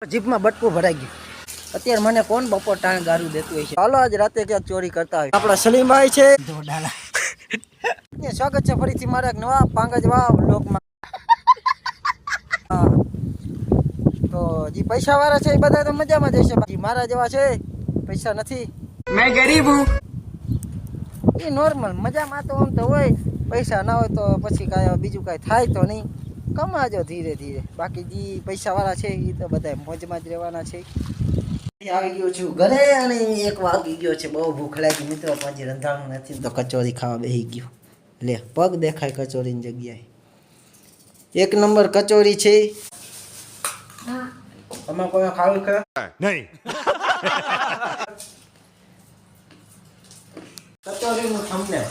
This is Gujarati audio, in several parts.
જીપમાં બટકું ભરાઈ ગયું. અત્યારે મને કોણ બપોર ટાણ ગારું દેતું હોય છે. હાલો આજ રાતે ક્યાંક ચોરી કરતા હોય. આપણા સલીમભાઈ છે. સ્વાગત છે ફરીથી મારા એક નવા પાંગજ વાવ બ્લોગમાં. તો જે પૈસા વાળા છે એ બધા તો મજામાં જ હશે. બાકી મારા જેવા છે પૈસા નથી. મેં ગરીબ હું. એ નોર્મલ મજામાં તો આમ તો હોય. પૈસા ના હોય તો પછી કાંઈ બીજું કાંઈ થાય તો નહીં. કમાજો ધીરે ધીરે. બાકી જે પૈસા વાળા છે એ તો બધા મોજમાં જ રહેવાના છે. આવી ગયો છું ઘરે અને 1 વાગી ગયો છે. બહુ ભૂખ લાગી મિત્રો. પછી રંધાણું નથી તો કચોરી ખાવા બેસી ગયો. લે પગ દેખાય કચોરીની જગ્યાએ. 1 નંબર કચોરી છે. આમાં કોઈ ખાવું કે નહીં? કચોરીનું થંબનેલ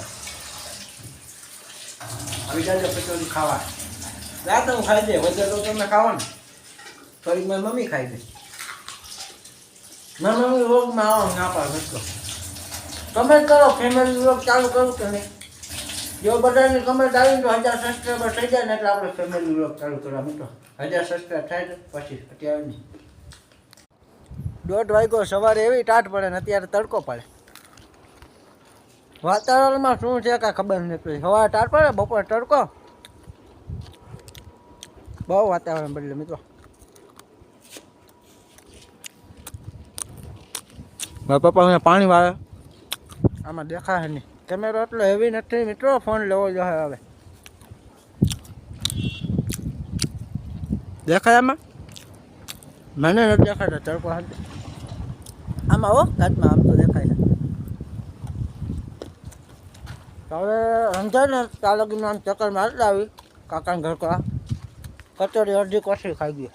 આવી જાય કચોરી ખાવા. રાત હું ખાઈ દે વધે તો તમે ખાવો ને. થોડીક મારી મમ્મી ખાઈ ગઈ. મારી મમ્મી રોગમાં આવો ના પાડે મિત્રો. કમેન્ટ કરો ફેમિલી વ્લોગ ચાલુ કરું કે નહીં. જો બધાની કમેન્ટ આવી તો 1000 સબસ્ક્રાઈબર થઈ જાય ને એટલે આપણે ફેમિલી વ્લોગ ચાલુ કરવા મિત્રો. 1000 સબસ્ક્રાઈબ થાય ને પછી અત્યારે નહીં. 1:30 વાગ્યો સવારે એવી ટાટ પડે ને અત્યારે તડકો પડે. વાતાવરણમાં શું છે કાંઈ ખબર નથી. સવારે ટાટ પડે બપોર તડકો. બહુ વાતાવરણ બદલે મિત્રો. મારા પપ્પા મને પાણી વાળે આમાં દેખાય નહીં. કેમેરો એટલો હેવી નથી મિત્રો. ફોન લેવો જોઈએ હવે. દેખાય આમાં? મને નથી દેખાતો તડકો હાલતો. આમાં હો ગાતમાં આમ તો દેખાય છે. હવે સમજાય ને ત્યાં લગીને આમ ચક્કર મારતા આવી કાકાને ઘર કા કચોરી અડધી કોઠી ખાઈ ગઈ.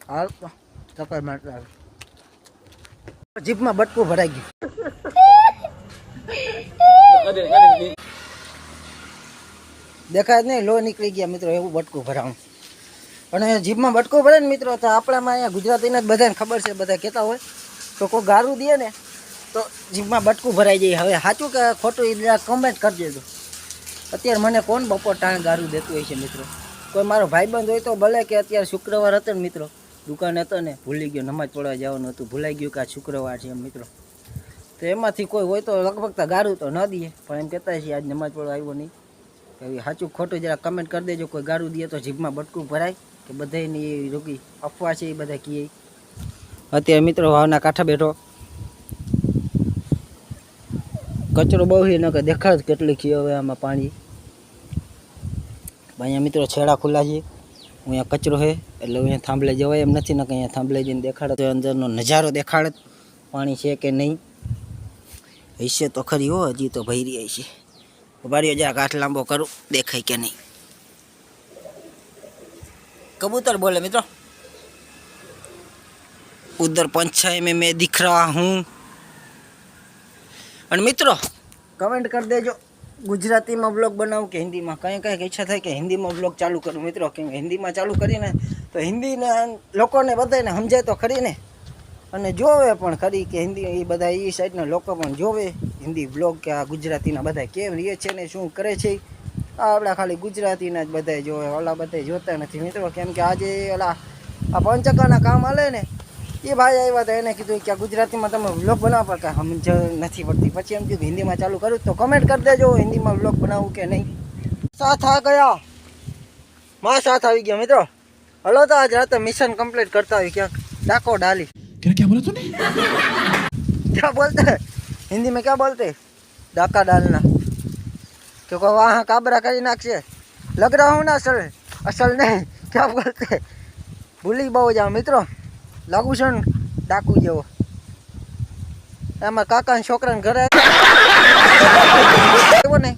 હાલ ચક્કર મારતા આવી જીપમાં બટકું ભરાઈ ગયું. દેખાય જ નહીં લો નીકળી ગયા મિત્રો. એવું બટકું ભરાવું અને જીપમાં બટકું ભરે ને મિત્રો તો આપણામાં અહીંયા ગુજરાતીને જ બધાને ખબર છે. બધા કહેતા હોય તો કોઈ ગારું દે ને તો જીભમાં બટકું ભરાઈ જાય. હવે સાચું કે ખોટું એ કમેન્ટ કરી દેજો. અત્યારે મને કોણ બપોર ટાણ ગારું દેતું હોય છે મિત્રો. કોઈ મારો ભાઈબંધ હોય તો ભલે કે અત્યારે શુક્રવાર હતો ને મિત્રો દુકાન હતો ને ભૂલી ગયો નમાજ પડવા જવાનું હતું. ભૂલાઈ ગયું કે આ શુક્રવાર છે એમ મિત્રો. તો એમાંથી કોઈ હોય તો લગભગ ગારું તો ન દઈએ પણ એમ કહેતા છે આજ નમાજ પડવા આવ્યો નહીં. એવી સાચું ખોટું જરા કમેન્ટ કરી દેજો. કોઈ ગારું દે તો જીભમાં બટકું ભરાય કે બધાની એ રોગી અફવા છે એ બધા કહે. અત્યારે મિત્રો વાવના કાંઠા બેઠો. કચરો બહુ છે ન કે દેખાડ કેટલી ખી હવે આમાં પાણી. અહીંયા મિત્રો છેડા ખુલ્લા છે. અહીંયા કચરો છે એટલે અહીંયા થાંભલે જવાય એમ નથી ને કે અહીંયા થાંભલે જઈને દેખાડે તો અંદરનો નજારો દેખાડે પાણી છે કે નહીં. હશે તો ખરી હો હજી તો ભરી છે. ઉભારીઓ જરાક હાથ લાંબો કરું દેખાય કે નહીં. કબૂતર બોલે મિત્રો. ઉધર पंछाई में मैं दिख रहा हूँ. અને મિત્રો કમેન્ટ કરી દેજો ગુજરાતીમાં બ્લોગ બનાવું કે હિન્દીમાં. કંઈક ઈચ્છા થાય કે હિન્દીમાં બ્લોગ ચાલુ કરું મિત્રો. કેમ હિન્દીમાં ચાલુ કરીને તો હિન્દીના લોકોને બધાને સમજાય તો ખરી ને અને જોવે પણ ખરી કે હિન્દી એ બધા એ સાઈડના લોકો પણ જોવે હિન્દી બ્લોગ કે આ ગુજરાતીના બધા કેમ રહે છે ને શું કરે છે. આપણા ખાલી ગુજરાતીના જ બધા જોવે. ઓલા બધા જોતા નથી મિત્રો. કેમ કે આજે ઓલા આ પંચકાના કામ હાલે ને એ ભાઈ આવ્યા હતા એને કીધું કે ગુજરાતીમાં તમે વ્લોગ બનાવવા પર કાંઈ સમજ નથી પડતી. પછી એમ કીધું હિન્દીમાં ચાલુ કરું તો કમેન્ટ કરી દેજો હિન્દીમાં વ્લોગ બનાવું કે નહીં. સાથ આ ગયા માં સાથ આવી ગયા મિત્રો. હલો તો આજ રાતે મિશન કમ્પ્લીટ કરતા હોય ક્યાંક ડાકો ડાલી. क्या बोला तूने? क्या बोलते हिंदी में क्या बोलते डाका डालना तो को वहाँ काबरा करी नाखसे. लग रहा हूँ ना असल असल नहीं क्या बोलते भूली बहू जाओ મિત્રો. લાગુ છે ને ડાકુ જેવો. એમાં કાકાના છોકરાને ઘરે આવ્યો ને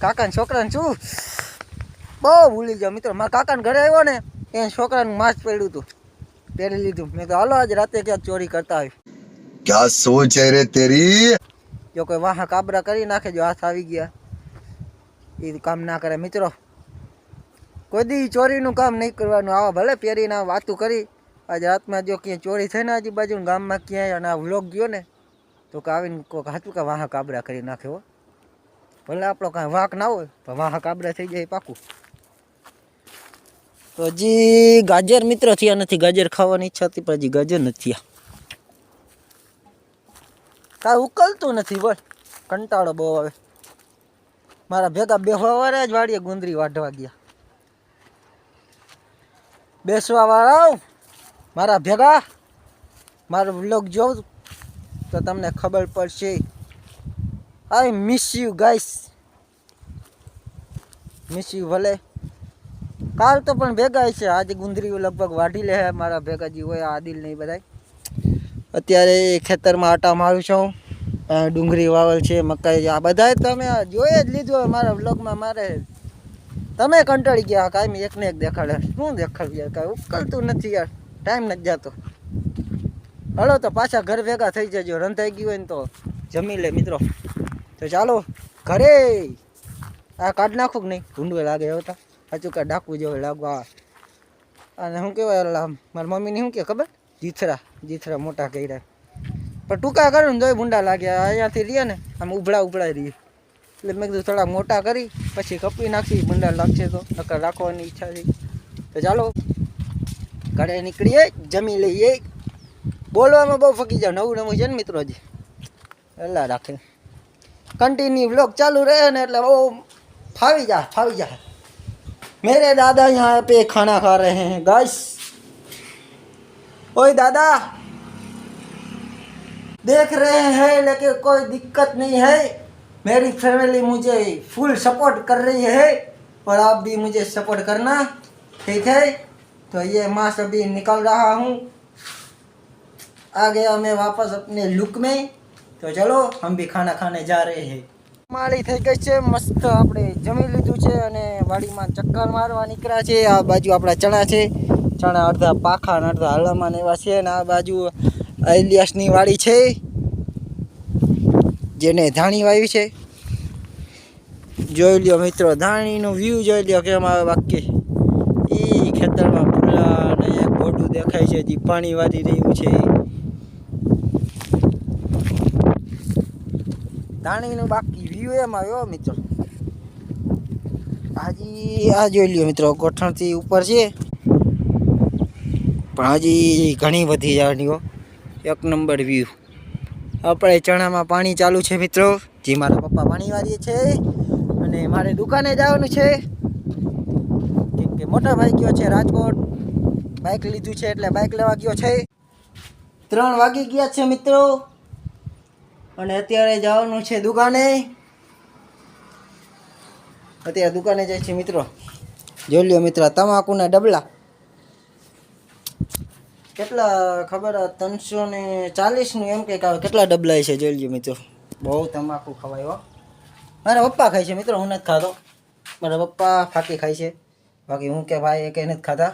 કાકાના છોકરાને શું બહુ ભૂલી જાઓ મિત્રો. મારા કાકાને ઘરે આવ્યો ને એ છોકરાનું માસ્ક પહેર્યું હતું પહેરી લીધું. મેં તો હાલો આજ રાતે ક્યાંક ચોરી કરતા આવી. क्या सोच है रे तेरी. જો કોઈ વાહ કાબરા કરી નાખે જો હાથ આવી ગયા એ કામ ના કરે મિત્રો. કોઈ દી ચોરીનું કામ નહીં કરવાનું. આવા ભલે પહેરીને વાતું કરી આજે રાતમાં જો ક્યાંય ચોરી થઈ ને આજુબાજુ ગામમાં ક્યાંય અને આ વ્લોગ ગયો ને તો કે આવીને કોઈક હાથું કે વાહ કાબરા કરી નાખે હો. ભલે આપણો કાંઈ વાંક ના હોય પણ વાહ કાબરા થઈ જાય પાકું. તો હજી ગાજર મિત્રો થયા નથી. ગાજર ખાવાની ઈચ્છા હતી પણ હજી ગાજર નથી થયા. કાંઈ ઉકલતું નથી બોલ, કંટાળો બહુ આવે. મારા ભેગા બેસવા વાળા જ વાડીએ ગુંદરી વાઢવા ગયા. બેસવા વાળા મારા ભેગા મારો વ્લોગ જોઉં તો તમને ખબર પડશે. I miss you guys, miss you. ભલે કાલ તો પણ ભેગા છે. આજે ગુંદરી લગભગ વાઢી લે મારા ભેગા જે હોય આદિલ નહીં બધા. અત્યારે ખેતરમાં આટા મારું છું. ડુંગળી વાવલ છે, મકાઈ, આ બધા તમે જોઈ જ લીધું મારા વ્લોગમાં. મારે તમે કંટાળી ગયા કાંઈ એકને એક દેખાડે. શું દેખાડ યાર, કાંઈ ઉકલતું નથી યાર, ટાઈમ નથી જતો. હલો તો પાછા ઘર ભેગા થઈ જજો. રંધાઈ ગયું હોય ને તો જમી લે મિત્રો. તો ચાલો ઘરે. આ કાઢ નાખું કે નહીં, ઢૂંઢવે લાગે હોતા સાચું કાંઈ ડાકવું જેવું લાગવા. અને શું કહેવાય મારા મમ્મીને શું કહે ખબર, જીથરા મોટા કર્યા. પણ ટૂંકા કરું ને તોય ભૂંડા લાગ્યા. અહીંયાથી રહીએ ને આમ ઉભળા રહીએ. એટલે મેં કીધું થોડા મોટા કરી પછી કપી નાખી. ભૂંડા લાગશે તો નકર રાખવાની ઈચ્છા છે. તો ચાલો ઘરે નીકળીએ, જમી લઈએ. બોલવામાં બહુ ફકી જાવ. નવું છે ને મિત્રો હજી એલા રાખે. કન્ટિન્યુ વ્લોગ ચાલુ રહે ને એટલે બહુ ફાવી જાય. मेरे दादा यहाँ पे खाना खा रहे हैं गाइस. ओए दादा देख रहे हैं लेकिन कोई दिक्कत नहीं है. मेरी फैमिली मुझे फुल सपोर्ट कर रही है और आप भी मुझे सपोर्ट करना, ठीक है. तो ये मांस अभी निकल रहा हूँ. आ गया मैं वापस अपने लुक में. तो चलो हम भी खाना खाने जा रहे हैं. માળી થઈ ગઈ છે મસ્ત. આપણે જમી લીધું છે અને વાડીમાં ચક્કર મારવા નીકળ્યા છે. આ બાજુ આપણા ચણા છે. ચણા અડધા પાખા અને અડધા હળામાં એવા છે. અને આ બાજુ ઇલિયાસની વાડી છે, જેને ધાણી વાવી છે. જોઈ લ્યો મિત્રો, ધાણીનો વ્યૂ જોઈ લ્યો કેમ આવે. બાકી એ ખેતરમાં ફૂલા અને એક ઘોડું દેખાય છે, જે પાણી વાળી રહ્યું છે. ધાણીનું બાકી વ્યૂ એમ આવ્યો મિત્રો. હજી આ જોઈ લ્યો મિત્રો, ગોઠણથી ઉપર છે પણ હજી ઘણી બધી ઝાડીઓ. એક નંબર વ્યૂ. આપણે ચણામાં પાણી ચાલુ છે મિત્રો, જે મારા પપ્પા પાણી વાળીએ છે. અને મારે દુકાને જવાનું છે કેમ કે મોટા ભાઈ ગયો છે રાજકોટ. બાઇક લીધું છે એટલે બાઇક લેવા ગયો છે. 3 વાગી ગયા છે મિત્રો અને અત્યારે જવાનું છે દુકાને. અત્યારે દુકાને જાય છે મિત્રો. જોઈ લ્યો મિત્રો, તમાકુના ડબલા કેટલા ખબર, 340નું એમ કંઈક આવે. કેટલા ડબલા છે જોઈ લ્યો મિત્રો. બહુ તમાકુ ખવાય હો. મારા પપ્પા ખાય છે મિત્રો, હું નથી ખાતો. મારા પપ્પા ફાકી ખાય છે, બાકી હું કે ભાઈ કંઈ નથી ખાતા.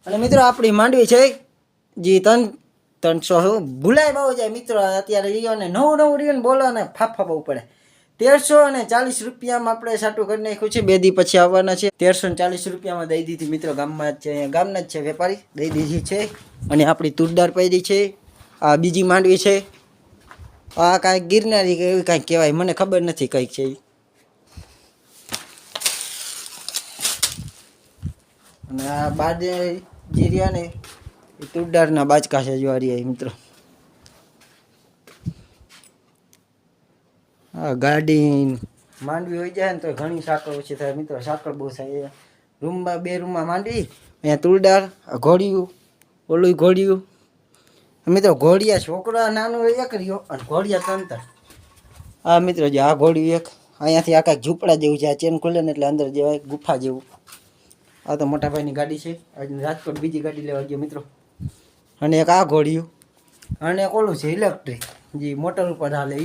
અને મિત્રો આપણી માંડવી છે જે 300 ભૂલાય બહુ જાય મિત્રો. અત્યારે રહ્યો ને નવું રહ્યો ને બોલો ને ફાફા બહુ પડે. 1340 રૂપિયામાં આપણે સાટું કરી નાખ્યું છે. 2 દી પછી આવવાના છે. 1340 રૂપિયામાં દઈ દીધી મિત્રો. ગામમાં જ છે, અહીંયા ગામના જ છે વેપારી, દઈ દીધી છે. અને આપણી તુરદાર પડી છે. આ બીજી માંડવી છે. આ કાંઈક ગિરનારી કે એવી કાંઈક કહેવાય, મને ખબર નથી કંઈક છે. અને આ બાદ જે રહ્યા ને એ તુરદારના બાચકા છે જ્વારી મિત્રો. હા ગાડી માંડવી હોઈ જાય ને તો ઘણી સાકર ઓછી થાય મિત્રો. સાકર બહુ થાય. રૂમમાં 2 રૂમમાં માંડવી, અહીંયા તુરદાર, ઘોડિયું, ઓલું ઘોડિયું મિત્રો. ઘોડિયા છોકરા નાનું એક રહ્યો અને ઘોડિયા 3. આ મિત્રો જે આ ઘોડિયું એક અહીંયાથી આ કાંઈક ઝૂંપડા જેવું છે. આ ચેન ખુલે ને એટલે અંદર જેવાય ગુફા જેવું. આ તો મોટા ભાઈની ગાડી છે. આજે રાજકોટ બીજી ગાડી લેવા ગયો મિત્રો. અને એક આ ઘોડિયું અને એક ઓલું છે ઇલેક્ટ્રિક, જે મોટર ઉપર હાલે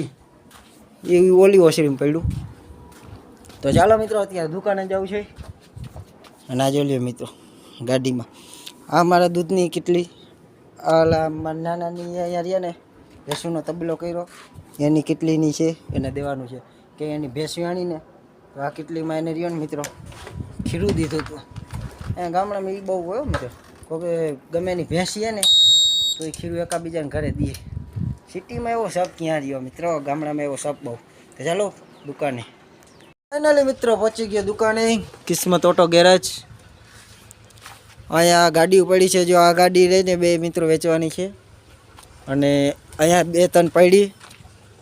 એ ઓલી ઓસરીમાં પડ્યું. તો ચાલો મિત્રો અત્યારે દુકાને જવું છે. અને આ જોઈ લ્યો મિત્રો ગાડીમાં આ મારા દૂધની કેટલી, આ મારા નાની અહીંયા રહ્યા ને ભેંસુનો તબલો કર્યો એની કેટલીની છે, એને દેવાનું છે કે એની ભેંસ વાણીને તો આ કેટલીમાં એને રહ્યો ને મિત્રો ખીરું દીધું હતું. અહીંયા ગામડામાં એ બહુ હોય મિત્રો, કોઈ ગમે એની ભેંસ છે ને તો એ ખીરું એકાબીજાને ઘરે દે. સિટીમાં એવો શપ ક્યાં રહ્યો મિત્રો, ગામડામાં એવો શપ બહુ. તો ચાલો દુકાને. ફાઇનલી મિત્રો પહોંચી ગયો દુકાને, કિસ્મત ઓટો ગેરેજ. અહીંયા ગાડીઓ પડી છે, જો આ ગાડી રહીને બે મિત્રો વેચવાની છે અને અહીંયા 2-3 પડી.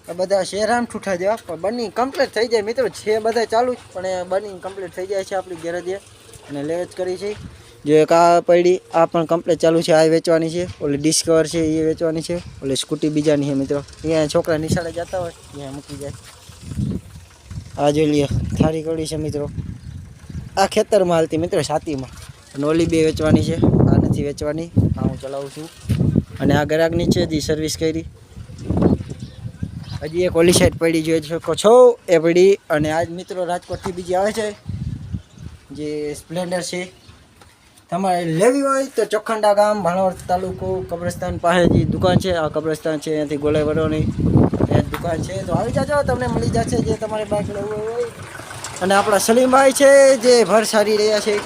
આ બધા શેરામ ઠૂઠા જેવા પણ બની કમ્પ્લીટ થઈ જાય મિત્રો. છે બધા ચાલુ જ પણ એ બની કમ્પ્લીટ થઈ જાય છે આપણી ગેરેજે અને લે જ કરી છે. જો એક આ પડી આ પણ કમ્પ્લીટ ચાલુ છે, આ વેચવાની છે. ઓલી ડિસ્કવર છે એ વેચવાની છે. ઓલી સ્કૂટી બીજાની છે મિત્રો. અહીંયા છોકરા નિશાળે જતા હોય ત્યાં મૂકી જાય. આ જોઈ લે થારી કવડી છે મિત્રો. આ ખેતરમાં હાલતી મિત્રો છાતીમાં. અને ઓલી બે વેચવાની છે, આ નથી વેચવાની, આ હું ચલાવું છું. અને આ ગ્રાહકની છે જે સર્વિસ કરી. હજી એક ઓલી સાઈડ પડી જોઈ શકો છો એ પડી. અને આજ મિત્રો રાજકોટથી બીજી આવે છે જે સ્પ્લેન્ડર છે. તમારે લેવી હોય તો ચોખંડા ગામ ભાણવડ તાલુકો કબ્રસ્તાન પાસે જે દુકાન છે, આ કબ્રસ્તાન છે અહીંયાથી ગોલાઈ વડોની ત્યાં દુકાન છે. તો આવી જાજો, તમને મળી જશે જે તમારે બાઇક લેવું હોય. અને આપણા સલીમભાઈ છે જે ભર સારી રહ્યા છે.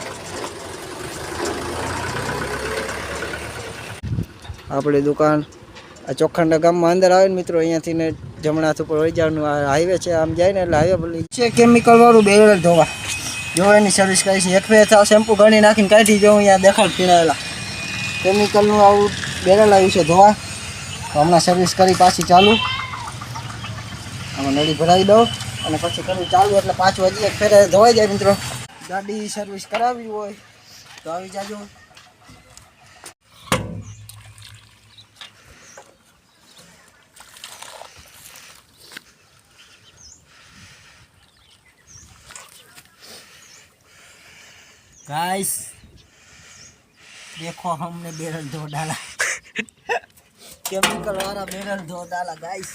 આપણી દુકાન આ ચોખંડા ગામમાં અંદર આવે ને મિત્રો, અહીંયાથી ને જમણા હાથ ઉપર વળી જવાનું. આ હાઈવે છે, આમ જાય ને એટલે હાઈવે પર છે. કેમિકલ વાળું બેરલ ધોવા જો એની સર્વિસ કરી છે. એક ફેર શેમ્પુ ગણી નાખીને કાઢી જો અહીંયા દેખાડ પીણાયેલા કેમિકલનું આવું બેરલ આવ્યું છે ધોવા. તો હમણાં સર્વિસ કરી પાછી ચાલુ. આમાં નળી ભરાવી દઉં અને પછી કરવું ચાલુ એટલે પાછું હજી એક ફેરે ધોવાઈ જાય મિત્રો. ગાડી સર્વિસ કરાવવી હોય તો આવી જાજો. गाइस देखो हमने बेरल धो डाला केमिकल वाला बेरल धो डाला गाइस.